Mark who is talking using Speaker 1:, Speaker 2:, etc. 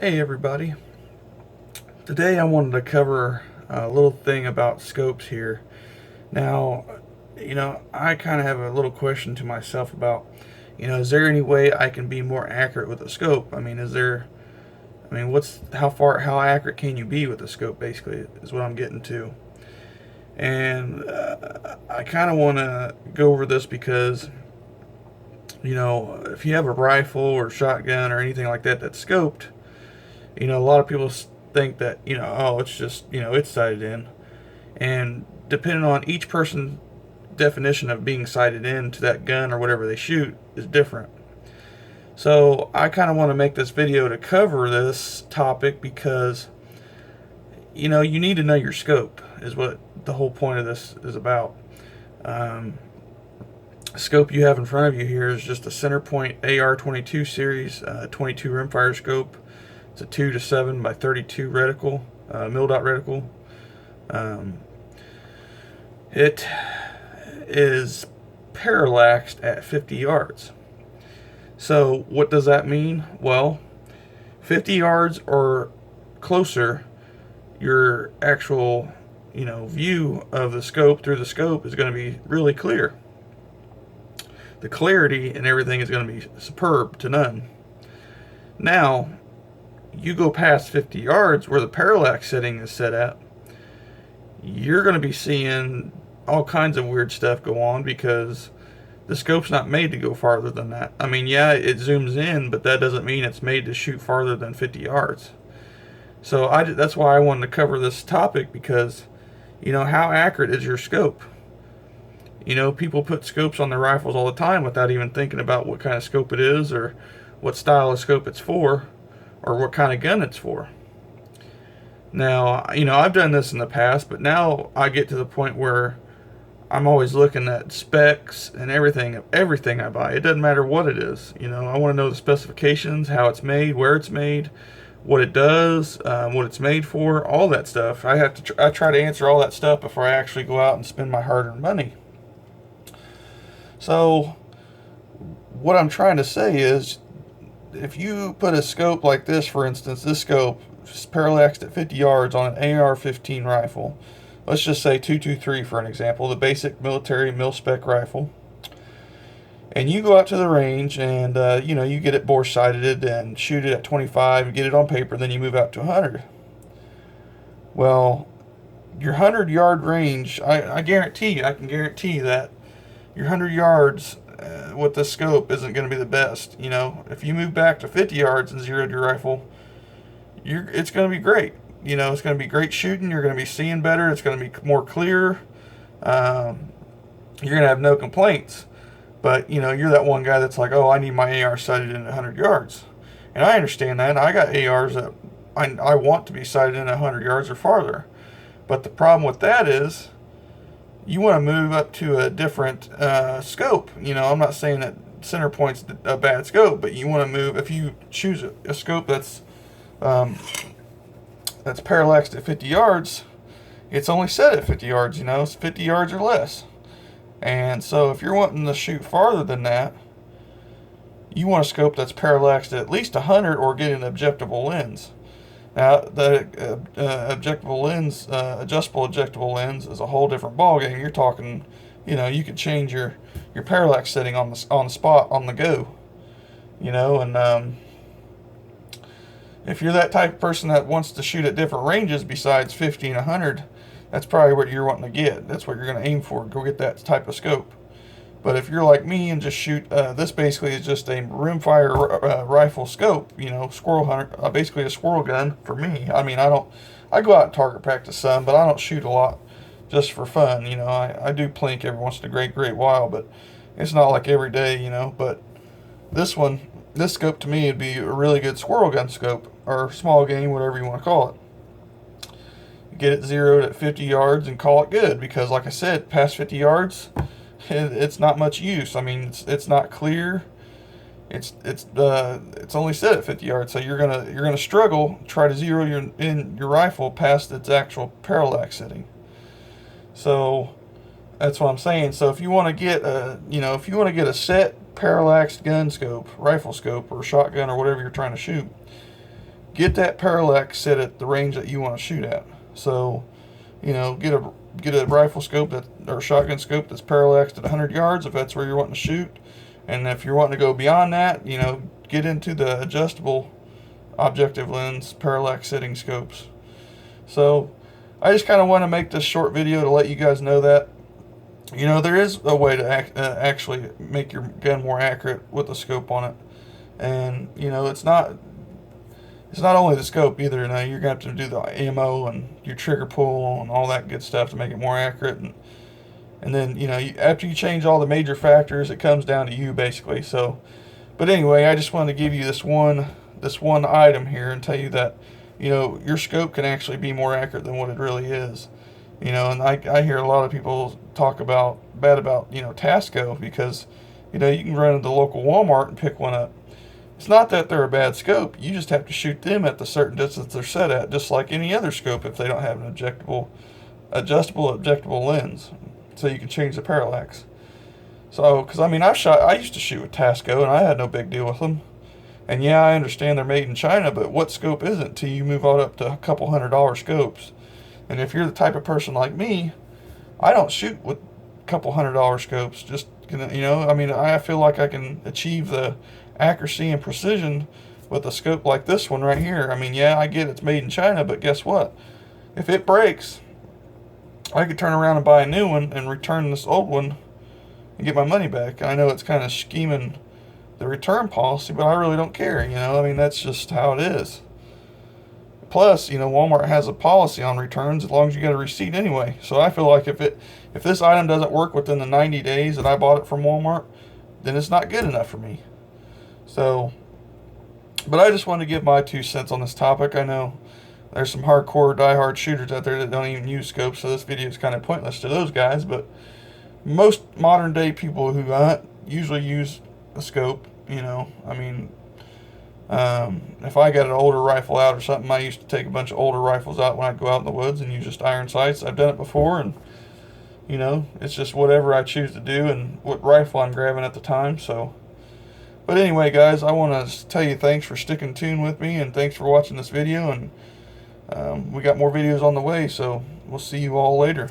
Speaker 1: Hey everybody. Today I wanted to cover a little thing about scopes here. Now, I kind of have a little question to myself about, is there any way I can be more accurate with a scope? How accurate can you be with a scope basically is what I'm getting to. And I kind of want to go over this because, if you have a rifle or shotgun or anything like that that's scoped, a lot of people think that, oh, it's just, it's sighted in. And depending on each person's definition of being sighted in to that gun or whatever they shoot is different. So I kind of want to make this video to cover this topic because, you need to know your scope, is what the whole point of this is about. Um, Scope you have in front of you here is just a Centerpoint AR-22 series 22 rimfire scope. It's a 2 to 7 by 32 reticle, mil dot reticle. Um, it is parallaxed at 50 yards. So what does that mean? Well, 50 yards or closer, your actual view of the scope through the scope is going to be really clear. The clarity and everything is going to be superb to none. Now, you go past 50 yards where the parallax setting is set at, you're going to be seeing all kinds of weird stuff go on because the scope's not made to go farther than that. I mean, yeah, it zooms in, but that doesn't mean it's made to shoot farther than 50 yards. So that's why I wanted to cover this topic because, how accurate is your scope? People put scopes on their rifles all the time without even thinking about what kind of scope it is or what style of scope it's for or what kind of gun it's for. Now, I've done this in the past, but now I get to the point where I'm always looking at specs and everything I buy. It doesn't matter what it is. I want to know the specifications, how it's made, where it's made, what it does, what it's made for, all that stuff. I try to answer all that stuff before I actually go out and spend my hard-earned money. So, what I'm trying to say is, if you put a scope like this, for instance, this scope is parallaxed at 50 yards on an AR-15 rifle. Let's just say 223 for an example, the basic military mil-spec rifle. And you go out to the range and, you get it bore sighted and shoot it at 25 and get it on paper, then you move out to 100. Well, your 100-yard range, I can guarantee that your 100 yards with the scope isn't going to be the best. If you move back to 50 yards and zeroed your rifle, it's going to be great. It's going to be great shooting. You're going to be seeing better. It's going to be more clear. You're going to have no complaints. But, you're that one guy that's like, oh, I need my AR sighted in 100 yards. And I understand that. I got ARs that I want to be sighted in 100 yards or farther. But the problem with that is, you want to move up to a different scope. I'm not saying that Centerpoint's a bad scope, but you want to move, if you choose a scope that's parallaxed at 50 yards, it's only set at 50 yards, it's 50 yards or less. And so if you're wanting to shoot farther than that, you want a scope that's parallaxed at least 100 or get an objectivable lens. Now, the adjustable ejectable lens is a whole different ballgame. You're talking, you could change your parallax setting on the spot on the go, and if you're that type of person that wants to shoot at different ranges besides 50 and 100, that's probably what you're wanting to get. That's what you're going to aim for. Go get that type of scope. But if you're like me and just shoot, this basically is just a rimfire rifle scope, squirrel hunter, basically a squirrel gun for me. I mean, I go out and target practice some, but I don't shoot a lot just for fun. I do plink every once in a great while, but it's not like every day, But this scope to me would be a really good squirrel gun scope, or small game, whatever you want to call it. Get it zeroed at 50 yards and call it good, because like I said, past 50 yards, it's not much use. I mean, it's not clear. It's only set at 50 yards, so you're gonna struggle try to zero your rifle past its actual parallax setting. So that's what I'm saying. So if you want to get a set parallaxed gun scope, rifle scope, or shotgun, or whatever you're trying to shoot, get that parallax set at the range that you want to shoot at. So, you know, get a rifle scope that, or shotgun scope that's parallaxed at 100 yards if that's where you're wanting to shoot. And if you're wanting to go beyond that, you know, get into the adjustable objective lens parallax setting scopes. So I just kind of want to make this short video to let you guys know that, you know, there is a way to actually make your gun more accurate with a scope on it. And, you know, it's not only the scope either. Now you're going to have to do the ammo and your trigger pull and all that good stuff to make it more accurate. And then, you know, after you change all the major factors, it comes down to you basically. So, but anyway, I just wanted to give you this one item here and tell you that, you know, your scope can actually be more accurate than what it really is. You know, and I hear a lot of people talk bad about, you know, Tasco, because, you know, you can run to the local Walmart and pick one up. It's not that they're a bad scope. You just have to shoot them at the certain distance they're set at, just like any other scope if they don't have an adjustable lens, so you can change the parallax. So, because I mean, I used to shoot with Tasco and I had no big deal with them. And yeah, I understand they're made in China, but what scope isn't till you move on up to a couple $100 scopes? And if you're the type of person like me, I don't shoot with a couple $100 scopes. Just, you know, I mean, I feel like I can achieve the accuracy and precision with a scope like this one right here. I mean, yeah, I get it's made in China, but guess what? If it breaks, I could turn around and buy a new one and return this old one and get my money back. I know it's kind of scheming the return policy, but I really don't care, you know. I mean, that's just how it is. Plus, you know, Walmart has a policy on returns as long as you get a receipt anyway. So I feel like if this item doesn't work within the 90 days that I bought it from Walmart, then it's not good enough for me. So, but I just wanted to give my 2 cents on this topic. I know there's some hardcore, diehard shooters out there that don't even use scopes, so this video is kind of pointless to those guys. But most modern day people who hunt usually use a scope. You know, I mean, if I got an older rifle out or something, I used to take a bunch of older rifles out when I'd go out in the woods and use just iron sights. I've done it before, and, you know, it's just whatever I choose to do and what rifle I'm grabbing at the time. So, but anyway, guys, I want to tell you thanks for sticking tuned with me, and thanks for watching this video, and we got more videos on the way, so we'll see you all later.